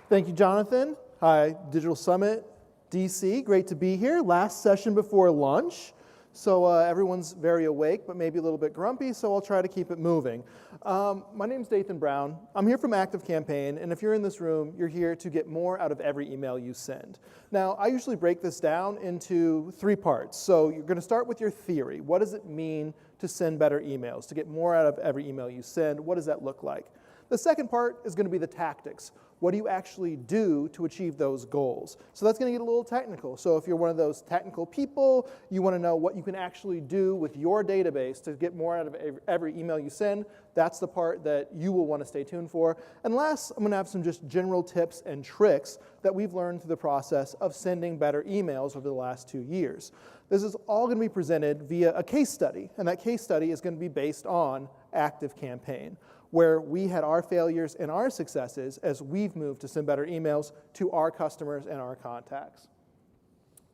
Thank you, Jonathan. Hi, Digital Summit DC. Great to be here. Last session before lunch. So everyone's very awake, but maybe a little bit grumpy, so I'll try to keep it moving. My name's Dathan Brown. I'm here from ActiveCampaign, and if you're in this room, you're here to get more out of every email you send. Now, I usually break this down into 3 parts. So you're going to start with your theory. What does it mean to send better emails, to get more out of every email you send? What does that look like? The second part is going to be the tactics. What do you actually do to achieve those goals? So that's going to get a little technical. So if you're one of those technical people, you want to know what you can actually do with your database to get more out of every email you send, that's the part that you will want to stay tuned for. And last, I'm going to have some just general tips and tricks that we've learned through the process of sending better emails over the last 2 years. This is all going to be presented via a case study, and that case study is going to be based on ActiveCampaign, where we had our failures and our successes as we've moved to send better emails to our customers and our contacts.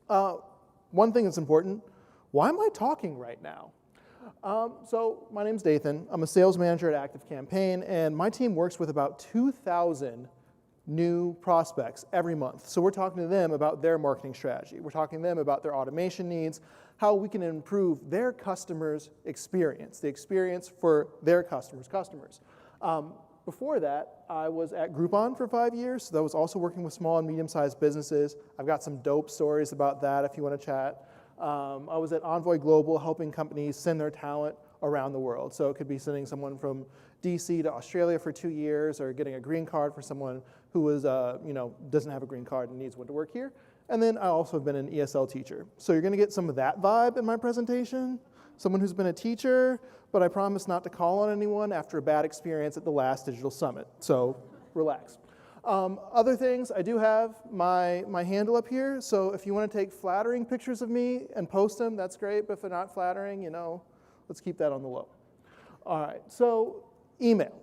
One thing that's important, why am I talking right now? So my name's Dathan. I'm a sales manager at ActiveCampaign, and my team works with about 2,000 new prospects every month. So we're talking to them about their marketing strategy. We're talking to them about their automation needs, how we can improve their customers' experience, the experience for their customers' customers. Before that, I was at Groupon for 5 years, so that was also working with small and medium-sized businesses. I've got some dope stories about that if you want to chat. I was at Envoy Global helping companies send their talent around the world. So it could be sending someone from DC to Australia for 2 years, or getting a green card for someone who is, doesn't have a green card and needs one to work here. And then I also have been an ESL teacher. So you're going to get some of that vibe in my presentation. Someone who's been a teacher, but I promise not to call on anyone after a bad experience at the last Digital Summit. So relax. Other things, I do have my handle up here. So if you want to take flattering pictures of me and post them, that's great. But if they're not flattering, let's keep that on the low. All right, so email.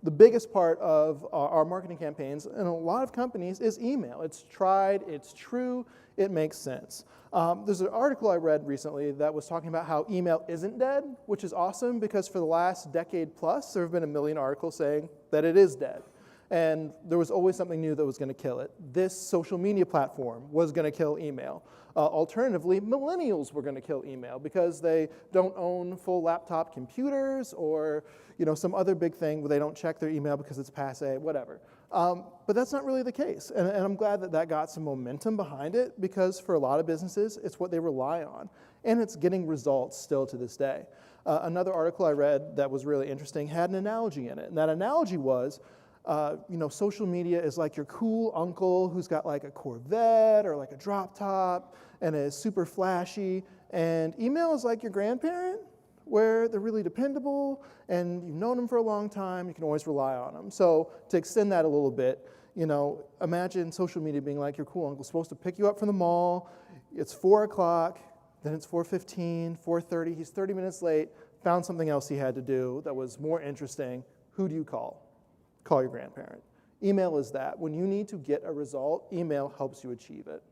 The biggest part of our marketing campaigns in a lot of companies is email. It's tried, it's true, it makes sense. There's an article I read recently that was talking about how email isn't dead, which is awesome because for the last decade plus, there have been a million articles saying that it is dead. And there was always something new that was going to kill it. This social media platform was going to kill email. Alternatively, millennials were going to kill email because they don't own full laptop computers or some other big thing where they don't check their email because it's passé, whatever. But that's not really the case. And I'm glad that got some momentum behind it because for a lot of businesses, it's what they rely on. And it's getting results still to this day. Another article I read that was really interesting had an analogy in it. And that analogy was, social media is like your cool uncle who's got like a Corvette or like a drop top and is super flashy. And email is like your grandparent where they're really dependable and you've known them for a long time. You can always rely on them. So to extend that a little bit, imagine social media being like your cool uncle, supposed to pick you up from the mall. It's 4 o'clock, then it's 4:15, 4:30. He's 30 minutes late, found something else he had to do that was more interesting. Who do you call? Call your grandparent. Email is that. When you need to get a result, email helps you achieve it.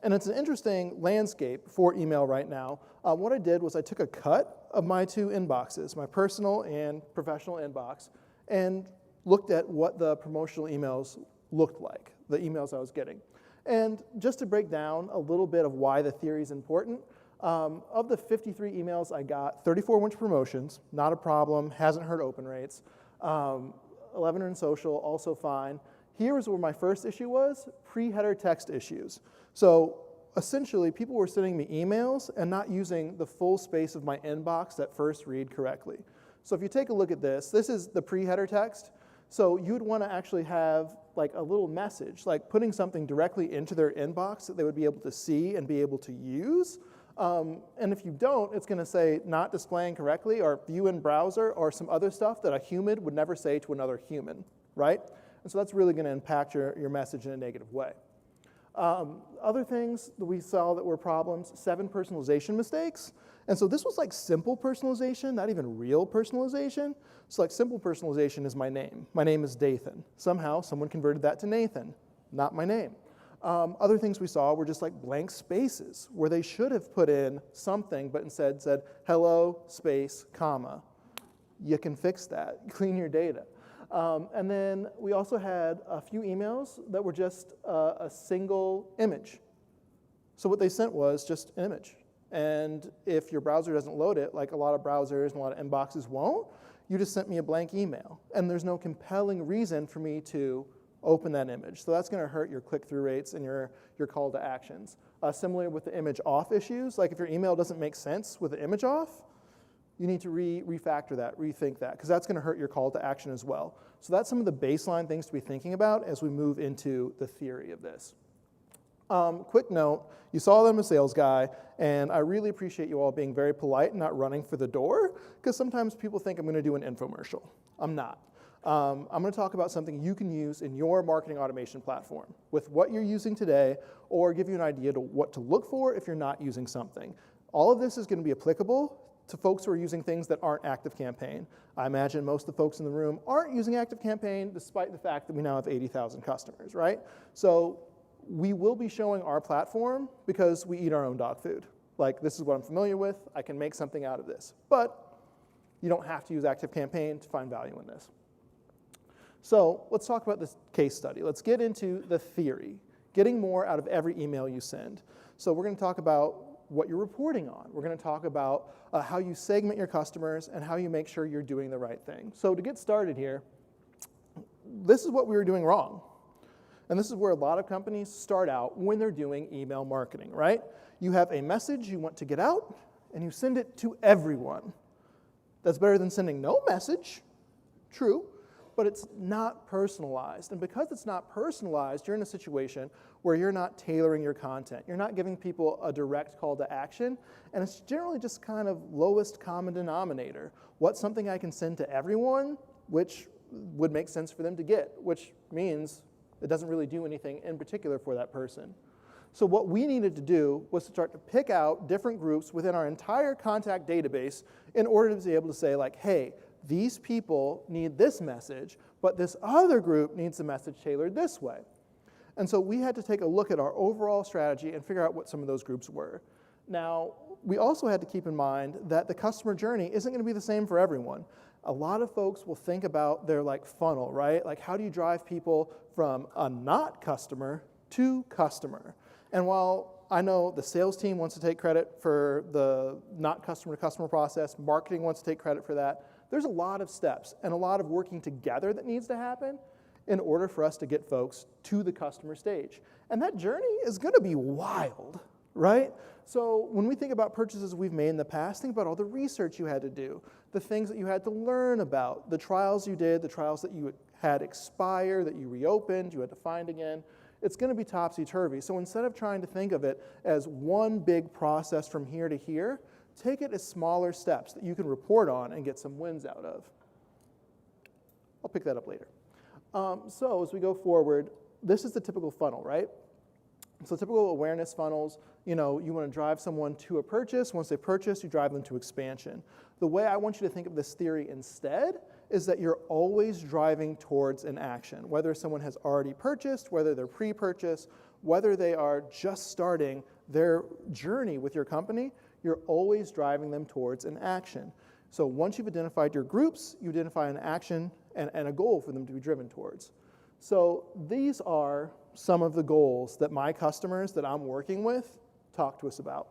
And it's an interesting landscape for email right now. What I did was I took a cut of my 2 inboxes, my personal and professional inbox, and looked at what the promotional emails looked like, the emails I was getting. And just to break down a little bit of why the theory is important, of the 53 emails I got, 34 went to promotions, not a problem, hasn't hurt open rates. 11 are in social, also fine. Here is where my first issue was, pre-header text issues. So essentially, people were sending me emails and not using the full space of my inbox that first read correctly. So if you take a look at this is the pre-header text. So you'd want to actually have like a little message, like putting something directly into their inbox that they would be able to see and be able to use. And if you don't, it's going to say not displaying correctly or view in browser or some other stuff that a human would never say to another human, right? And so that's really going to impact your message in a negative way. Other things that we saw that were problems, 7 personalization mistakes. And so this was like simple personalization, not even real personalization. So like simple personalization is my name. My name is Dathan. Somehow someone converted that to Nathan, not my name. Other things we saw were just like blank spaces where they should have put in something but instead said hello, space, comma. You can fix that. Clean your data. And then we also had a few emails that were just a single image. So what they sent was just an image. And if your browser doesn't load it, like a lot of browsers and a lot of inboxes won't, you just sent me a blank email. And there's no compelling reason for me to open that image. So that's going to hurt your click-through rates and your call to actions. Similarly with the image off issues, like if your email doesn't make sense with the image off, you need to refactor that, rethink that, because that's going to hurt your call to action as well. So that's some of the baseline things to be thinking about as we move into the theory of this. Quick note, you saw that I'm a sales guy, and I really appreciate you all being very polite and not running for the door, because sometimes people think I'm going to do an infomercial. I'm not. I'm going to talk about something you can use in your marketing automation platform with what you're using today, or give you an idea to what to look for if you're not using something. All of this is going to be applicable to folks who are using things that aren't ActiveCampaign. I imagine most of the folks in the room aren't using ActiveCampaign, despite the fact that we now have 80,000 customers, right? So we will be showing our platform because we eat our own dog food. Like, this is what I'm familiar with. I can make something out of this. But you don't have to use ActiveCampaign to find value in this. So let's talk about this case study. Let's get into the theory, getting more out of every email you send. So we're going to talk about what you're reporting on. We're going to talk about how you segment your customers and how you make sure you're doing the right thing. So to get started here, this is what we were doing wrong. And this is where a lot of companies start out when they're doing email marketing, right? You have a message you want to get out, and you send it to everyone. That's better than sending no message, true, but it's not personalized. And because it's not personalized, you're in a situation where you're not tailoring your content. You're not giving people a direct call to action, and it's generally just kind of lowest common denominator. What's something I can send to everyone, which would make sense for them to get, which means it doesn't really do anything in particular for that person. So what we needed to do was to start to pick out different groups within our entire contact database in order to be able to say, like, hey, these people need this message, but this other group needs a message tailored this way. And so we had to take a look at our overall strategy and figure out what some of those groups were. Now, we also had to keep in mind that the customer journey isn't going to be the same for everyone. A lot of folks will think about their funnel, right? Like, how do you drive people from a not customer to customer? And while I know the sales team wants to take credit for the not customer to customer process, marketing wants to take credit for that, there's a lot of steps and a lot of working together that needs to happen in order for us to get folks to the customer stage. And that journey is going to be wild, right? So when we think about purchases we've made in the past, think about all the research you had to do, the things that you had to learn about, the trials you did, the trials that you had expire, that you reopened, you had to find again. It's going to be topsy-turvy. So instead of trying to think of it as one big process from here to here, take it as smaller steps that you can report on and get some wins out of. I'll pick that up later. So as we go forward, this is the typical funnel, right? So typical awareness funnels, you want to drive someone to a purchase. Once they purchase, you drive them to expansion. The way I want you to think of this theory instead is that you're always driving towards an action, whether someone has already purchased, whether they're pre-purchase, whether they are just starting their journey with your company, you're always driving them towards an action. So once you've identified your groups, you identify an action and a goal for them to be driven towards. So these are some of the goals that my customers that I'm working with talk to us about.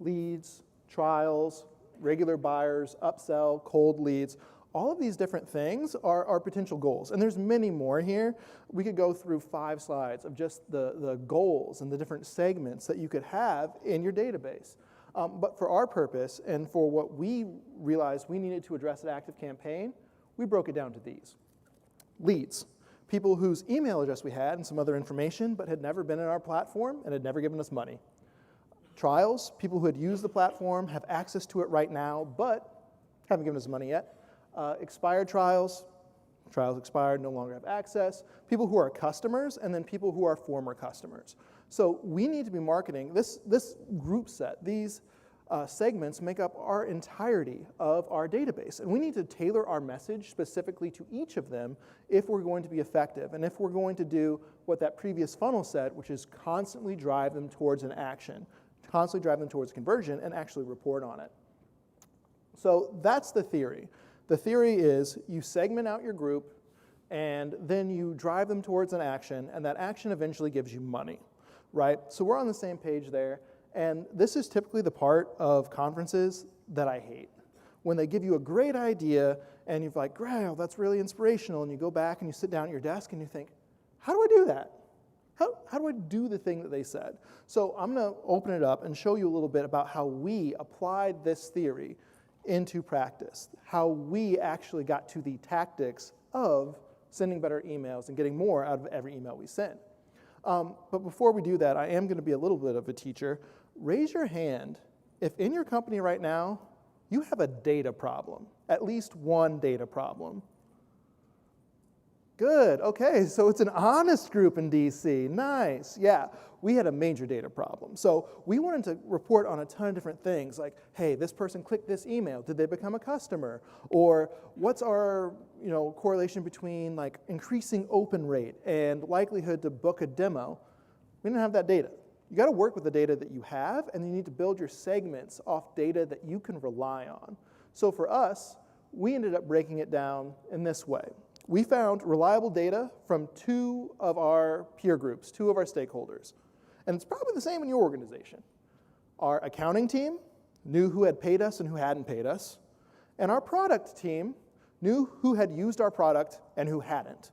Leads, trials, regular buyers, upsell, cold leads, all of these different things are potential goals. And there's many more here. We could go through 5 slides of just the goals and the different segments that you could have in your database. But for our purpose and for what we realized we needed to address at ActiveCampaign, we broke it down to these. Leads, people whose email address we had and some other information but had never been in our platform and had never given us money. Trials, people who had used the platform, have access to it right now, but haven't given us money yet. Expired trials expired, no longer have access. People who are customers, and then people who are former customers. So we need to be marketing this group set. These segments make up our entirety of our database, and we need to tailor our message specifically to each of them if we're going to be effective, and if we're going to do what that previous funnel said, which is constantly drive them towards an action, constantly drive them towards conversion, and actually report on it. So that's the theory. The theory is you segment out your group, and then you drive them towards an action, and that action eventually gives you money, right? So we're on the same page there, and this is typically the part of conferences that I hate. When they give you a great idea, and you're like, "Grail, that's really inspirational," and you go back and you sit down at your desk and you think, how do I do that? How do I do the thing that they said? So I'm going to open it up and show you a little bit about how we applied this theory into practice, how we actually got to the tactics of sending better emails and getting more out of every email we send. But before we do that, I am going to be a little bit of a teacher. Raise your hand if in your company right now you have a data problem, at least one data problem. Good, okay, so it's an honest group in DC, nice, yeah. We had a major data problem. So we wanted to report on a ton of different things like, hey, this person clicked this email, did they become a customer? Or what's our correlation between like increasing open rate and likelihood to book a demo? We didn't have that data. You gotta work with the data that you have, and you need to build your segments off data that you can rely on. So for us, we ended up breaking it down in this way. We found reliable data from 2 of our peer groups, 2 of our stakeholders. And it's probably the same in your organization. Our accounting team knew who had paid us and who hadn't paid us. And our product team knew who had used our product and who hadn't.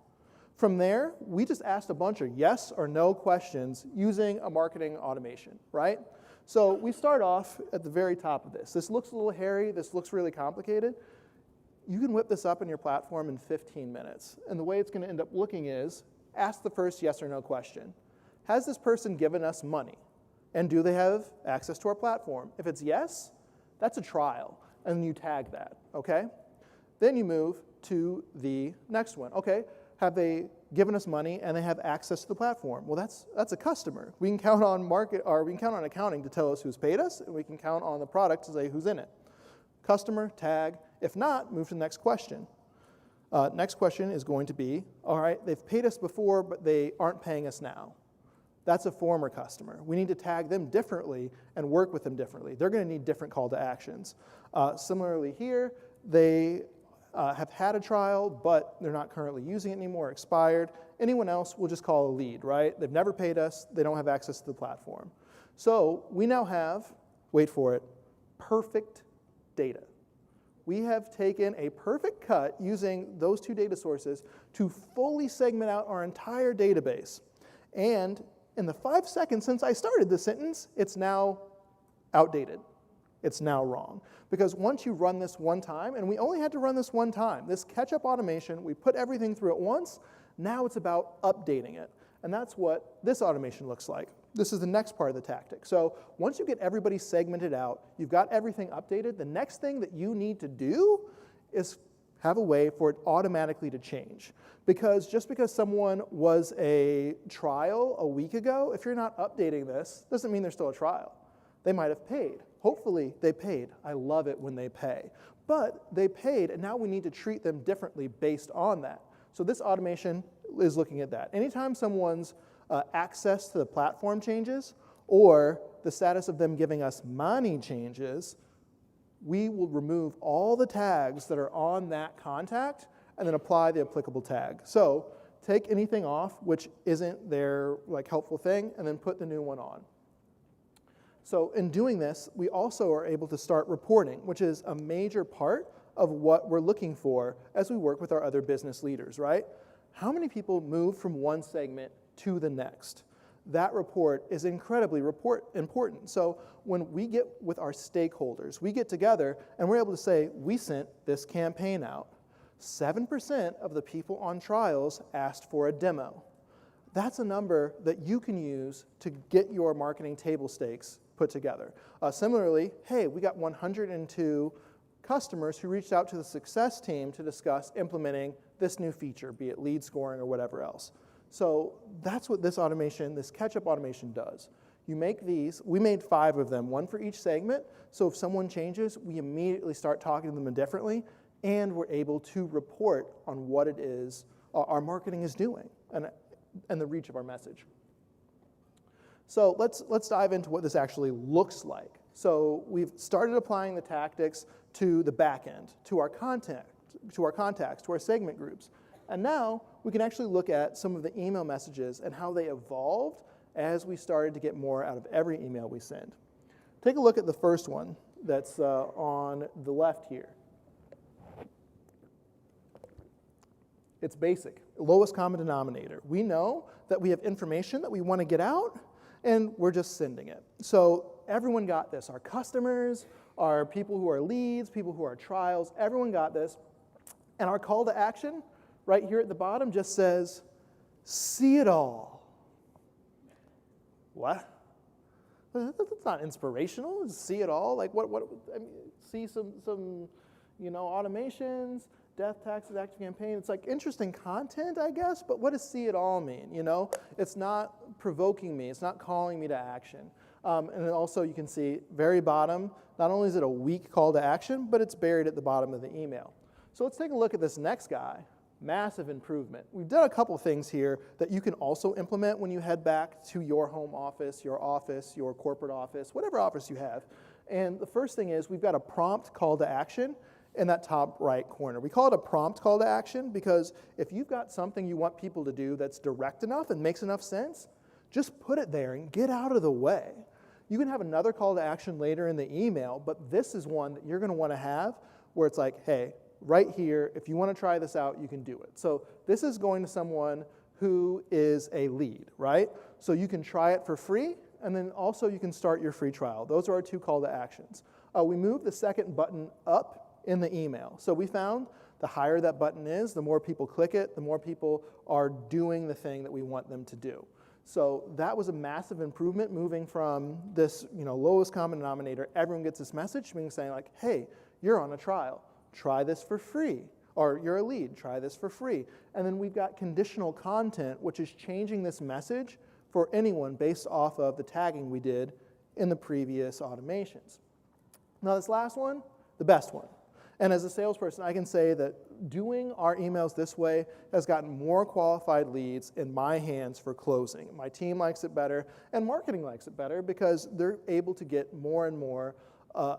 From there, we just asked a bunch of yes or no questions using a marketing automation, right? So we start off at the very top of this. This looks a little hairy. This looks really complicated. You can whip this up in your platform in 15 minutes. And the way it's going to end up looking is, ask the first yes or no question. Has this person given us money? And do they have access to our platform? If it's yes, that's a trial. And you tag that, okay? Then you move to the next one. Okay, have they given us money and they have access to the platform? Well, that's a customer. We can count on accounting to tell us who's paid us, and we can count on the product to say who's in it. Customer, tag. If not, move to the next question. Next question is going to be, all right, they've paid us before, but they aren't paying us now. That's a former customer. We need to tag them differently and work with them differently. They're going to need different call to actions. Similarly here, they have had a trial, but they're not currently using it anymore, expired. Anyone else, we'll just call a lead, right? They've never paid us. They don't have access to the platform. So we now have, wait for it, perfect data. We have taken a perfect cut using those 2 data sources to fully segment out our entire database. And in the 5 seconds since I started the sentence, it's now outdated. It's now wrong. Because once you run this one time, and we only had to run this one time, this catch-up automation, we put everything through it once, now it's about updating it. And that's what this automation looks like. This is the next part of the tactic. So once you get everybody segmented out, you've got everything updated, the next thing that you need to do is have a way for it automatically to change. Because just because someone was a trial a week ago, if you're not updating this, doesn't mean they're still a trial. They might have paid. Hopefully they paid. I love it when they pay. But they paid, and now we need to treat them differently based on that. So this automation is looking at that. Anytime someone's access to the platform changes, or the status of them giving us money changes, we will remove all the tags that are on that contact and then apply the applicable tag. So take anything off which isn't their helpful thing, and then put the new one on. So in doing this, we also are able to start reporting, which is a major part of what we're looking for as we work with our other business leaders, right? How many people move from one segment to the next? That report is incredibly important. So when we get with our stakeholders, we get together and we're able to say, we sent this campaign out. 7% of the people on trials asked for a demo. That's a number that you can use to get your marketing table stakes put together. Similarly, hey, we got 102 customers who reached out to the success team to discuss implementing this new feature, be it lead scoring or whatever else. So that's what this automation, this catch-up automation does. You make these, we made 5 of them, 1 for each segment, so if someone changes, we immediately start talking to them differently, and we're able to report on what it is our marketing is doing and the reach of our message. So let's dive into what this actually looks like. So we've started applying the tactics to the back end, to our content to our contacts, to our segment groups. And now we can actually look at some of the email messages and how they evolved as we started to get more out of every email we send. Take a look at the first one that's on the left here. It's basic, lowest common denominator. We know that we have information that we want to get out, and we're just sending it. So everyone got this. Our customers, our people who are leads, people who are trials, everyone got this. And our call to action right here at the bottom just says, see it all. What? That's not inspirational. See it all. Like what? I mean, see some automations, death taxes, active campaign. It's like interesting content, I guess. But what does see it all mean? It's not provoking me. It's not calling me to action. And then also you can see very bottom. Not only is it a weak call to action, but it's buried at the bottom of the email. So let's take a look at this next guy. Massive improvement. We've done a couple things here that you can also implement when you head back to your home office, your corporate office, whatever office you have. And the first thing is we've got a prompt call to action in that top right corner. We call it a prompt call to action because if you've got something you want people to do that's direct enough and makes enough sense, just put it there and get out of the way. You can have another call to action later in the email, but this is one that you're going to want to have where it's like, hey, right here, if you want to try this out, you can do it. So this is going to someone who is a lead, right? So you can try it for free, and then also you can start your free trial. Those are our two call to actions. We moved the second button up in the email. So we found the higher that button is, the more people click it, the more people are doing the thing that we want them to do. So that was a massive improvement, moving from this lowest common denominator, everyone gets this message, being saying like, hey, you're on a trial. Try this for free. Or you're a lead, try this for free. And then we've got conditional content, which is changing this message for anyone based off of the tagging we did in the previous automations. Now this last one, the best one. And as a salesperson, I can say that doing our emails this way has gotten more qualified leads in my hands for closing. My team likes it better, and marketing likes it better because they're able to get more and more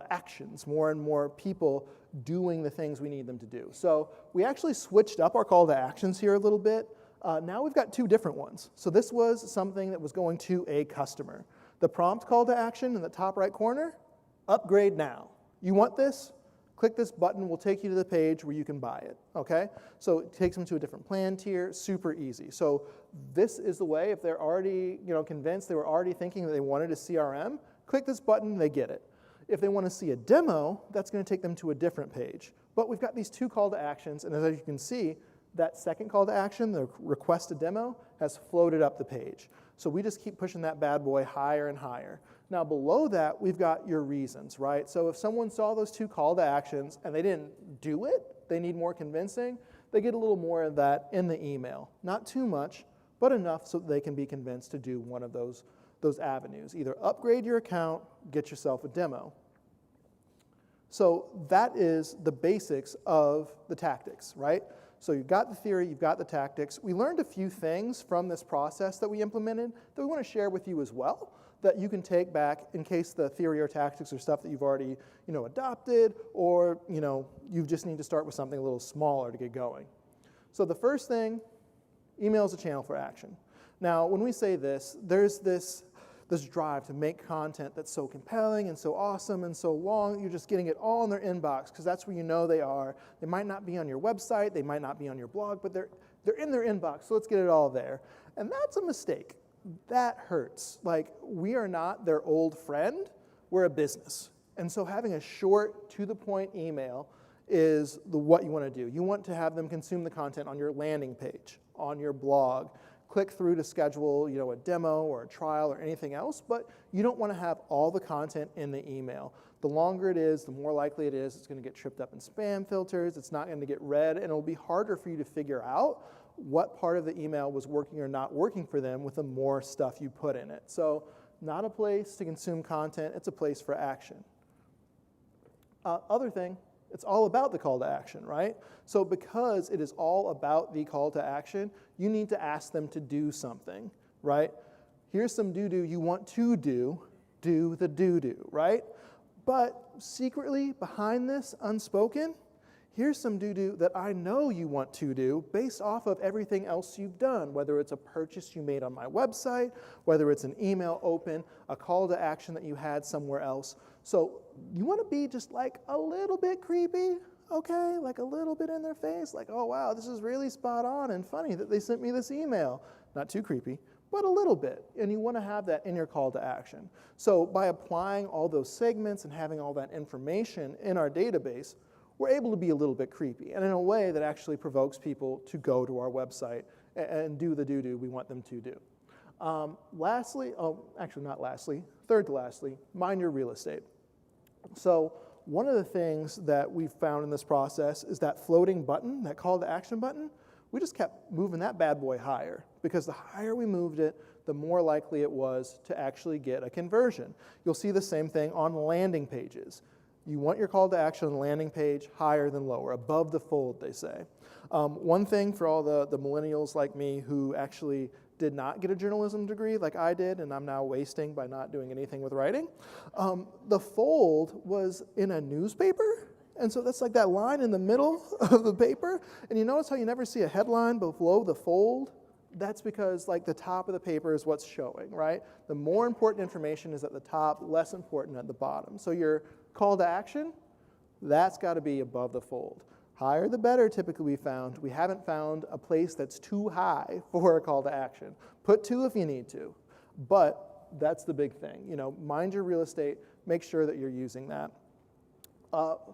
actions, more and more people doing the things we need them to do. So we actually switched up our call to actions here a little bit. Now we've got two different ones. So this was something that was going to a customer. The prompt call to action in the top right corner, upgrade now. You want this? Click this button, we'll take you to the page where you can buy it, okay? So it takes them to a different plan tier, super easy. So this is the way, if they're already convinced, they were already thinking that they wanted a CRM, click this button, they get it. If they want to see a demo, that's going to take them to a different page. But we've got these two call to actions, and as you can see, that second call to action, the request a demo, has floated up the page. So we just keep pushing that bad boy higher and higher. Now below that, we've got your reasons, right? So if someone saw those two call to actions and they didn't do it, they need more convincing, they get a little more of that in the email. Not too much, but enough so that they can be convinced to do one of those avenues. Either upgrade your account, get yourself a demo. So that is the basics of the tactics, right? So you've got the theory, you've got the tactics. We learned a few things from this process that we implemented that we want to share with you as well, that you can take back in case the theory or tactics are stuff that you've already adopted, or you just need to start with something a little smaller to get going. So the first thing, email is a channel for action. Now, when we say this, there's this drive to make content that's so compelling and so awesome and so long, you're just getting it all in their inbox because that's where you know they are. They might not be on your website, they might not be on your blog, but they're in their inbox, so let's get it all there. And that's a mistake. That hurts. Like, we are not their old friend, we're a business. And so having a short, to-the-point email is what you want to do. You want to have them consume the content on your landing page, on your blog, click through to schedule a demo or a trial or anything else, but you don't want to have all the content in the email. The longer it is, the more likely it is it's going to get tripped up in spam filters, it's not going to get read, and it'll be harder for you to figure out what part of the email was working or not working for them with the more stuff you put in it. So not a place to consume content, it's a place for action. Other thing, it's all about the call to action, right? So because it is all about the call to action, you need to ask them to do something, right? Here's some do-do you want to do the do-do, right? But secretly, behind this, unspoken, here's some do that I know you want to do based off of everything else you've done, whether it's a purchase you made on my website, whether it's an email open, a call to action that you had somewhere else. So you want to be just like a little bit creepy, okay? Like a little bit in their face, like, oh wow, this is really spot on and funny that they sent me this email. Not too creepy, but a little bit. And you want to have that in your call to action. So by applying all those segments and having all that information in our database, we're able to be a little bit creepy, and in a way that actually provokes people to go to our website and do the do we want them to do. Third to lastly, mind your real estate. So one of the things that we've found in this process is that floating button, that call to action button, we just kept moving that bad boy higher, because the higher we moved it, the more likely it was to actually get a conversion. You'll see the same thing on landing pages. You want your call to action on the landing page higher than lower, above the fold, they say. One thing for all the millennials like me who actually did not get a journalism degree like I did, and I'm now wasting by not doing anything with writing, the fold was in a newspaper, and so that's like that line in the middle of the paper, and you notice how you never see a headline below the fold? That's because like the top of the paper is what's showing, right? The more important information is at the top, less important at the bottom. So your call to action, that's got to be above the fold. Higher the better, typically we found. We haven't found a place that's too high for a call to action. Put 2 if you need to, but that's the big thing. You know, mind your real estate, make sure that you're using that.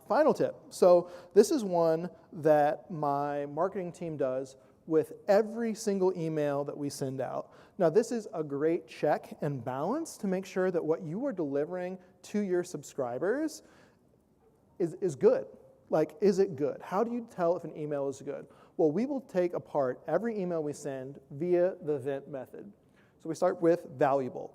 Final tip. So this is one that my marketing team does with every single email that we send out. Now, this is a great check and balance to make sure that what you are delivering to your subscribers is good. Like, is it good? How do you tell if an email is good? Well, we will take apart every email we send via the Vent method. So we start with valuable.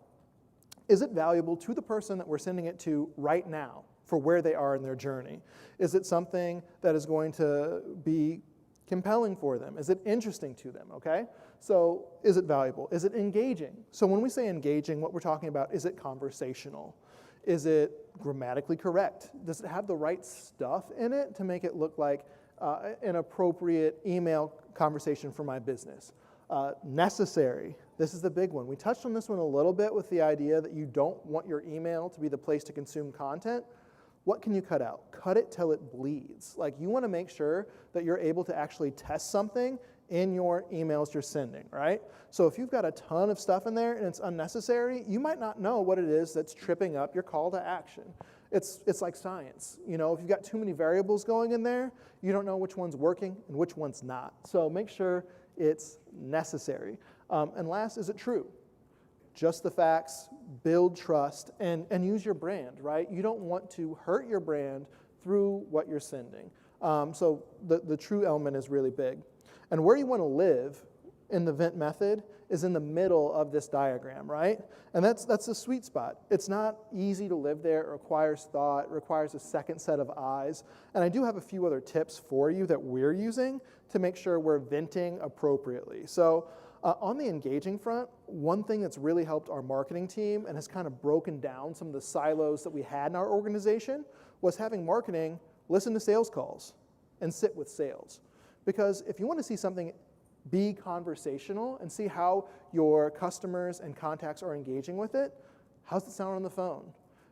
Is it valuable to the person that we're sending it to right now for where they are in their journey? Is it something that is going to be compelling for them? Is it interesting to them, okay? So is it valuable? Is it engaging? So when we say engaging, what we're talking about, is it conversational? Is it grammatically correct? Does it have the right stuff in it to make it look like an appropriate email conversation for my business? Necessary. This is the big one. We touched on this one a little bit with the idea that you don't want your email to be the place to consume content. What can you cut out? Cut it till it bleeds. Like, you want to make sure that you're able to actually test something in your emails you're sending, right? So if you've got a ton of stuff in there and it's unnecessary, you might not know what it is that's tripping up your call to action. It's like science. You know, if you've got too many variables going in there, you don't know which one's working and which one's not. So make sure it's necessary. And last, is it true? Just the facts, build trust, and use your brand, right? You don't want to hurt your brand through what you're sending. So the true element is really big. And where you want to live in the Vent method is in the middle of this diagram, right? And that's the sweet spot. It's not easy to live there. It requires thought. It requires a second set of eyes. And I do have a few other tips for you that we're using to make sure we're venting appropriately. So on the engaging front, one thing that's really helped our marketing team and has kind of broken down some of the silos that we had in our organization was having marketing listen to sales calls and sit with sales. Because if you want to see something be conversational and see how your customers and contacts are engaging with it, how's it sound on the phone?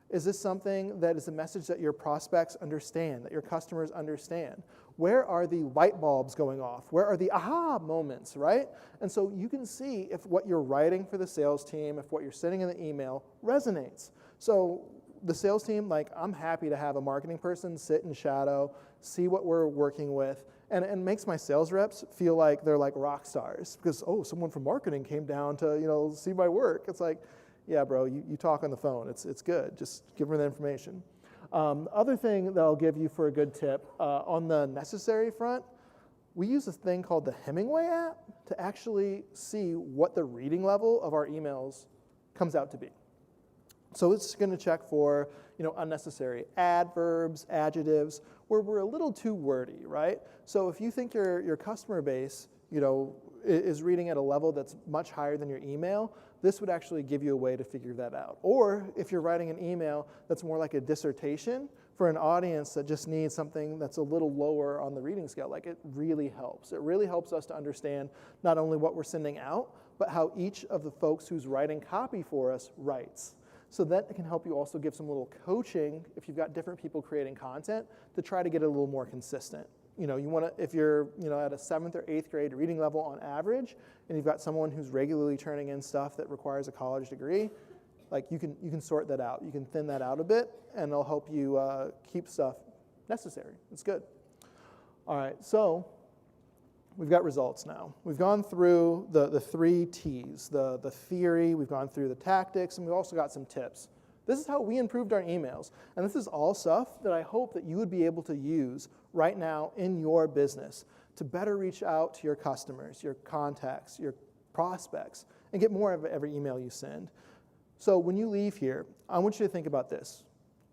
Is this something that is a message that your prospects understand, that your customers understand? Where are the light bulbs going off? Where are the aha moments, right? And so you can see if what you're writing for the sales team, if what you're sending in the email resonates. So the sales team, like, I'm happy to have a marketing person sit in shadow, see what we're working with, and it makes my sales reps feel like they're like rock stars because, oh, someone from marketing came down to, see my work. It's like, yeah, bro, you talk on the phone. It's good. Just give them the information. Other thing that I'll give you for a good tip, on the necessary front, we use this thing called the Hemingway app to actually see what the reading level of our emails comes out to be. So it's going to check for, unnecessary adverbs, adjectives, where we're a little too wordy, right? So if you think your customer base, is reading at a level that's much higher than your email, this would actually give you a way to figure that out. Or if you're writing an email that's more like a dissertation for an audience that just needs something that's a little lower on the reading scale, like it really helps. It really helps us to understand not only what we're sending out, but how each of the folks who's writing copy for us writes. So that can help you also give some little coaching if you've got different people creating content to try to get it a little more consistent. You want to, if you're at a 7th or 8th grade reading level on average, and you've got someone who's regularly turning in stuff that requires a college degree, like you can sort that out. You can thin that out a bit, and it'll help you keep stuff necessary. It's good. All right, so we've got results now. We've gone through the 3 T's, the theory, we've gone through the tactics, and we've also got some tips. This is how we improved our emails. And this is all stuff that I hope that you would be able to use right now in your business to better reach out to your customers, your contacts, your prospects, and get more of every email you send. So when you leave here, I want you to think about this.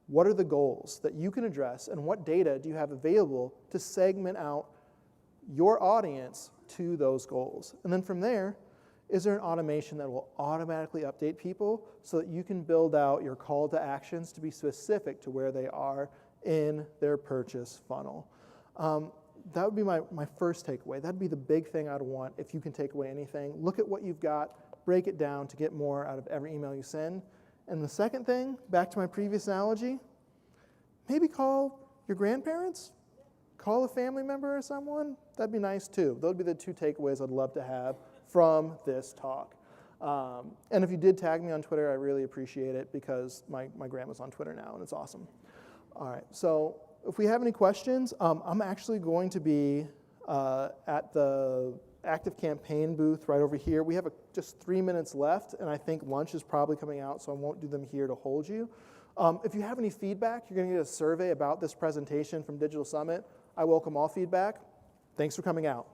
What are the goals that you can address, and what data do you have available to segment out your audience to those goals? And then from there, is there an automation that will automatically update people so that you can build out your call to actions to be specific to where they are in their purchase funnel? That would be my first takeaway. That'd be the big thing I'd want if you can take away anything. Look at what you've got, break it down to get more out of every email you send. And the second thing, back to my previous analogy, maybe call your grandparents, call a family member or someone. That'd be nice too. Those would be the 2 takeaways I'd love to have from this talk. And if you did tag me on Twitter, I really appreciate it because my grandma's on Twitter now and it's awesome. All right, so if we have any questions, I'm actually going to be at the Active Campaign booth right over here. We have just 3 minutes left, and I think lunch is probably coming out, so I won't do them here to hold you. If you have any feedback, you're going to get a survey about this presentation from Digital Summit. I welcome all feedback. Thanks for coming out.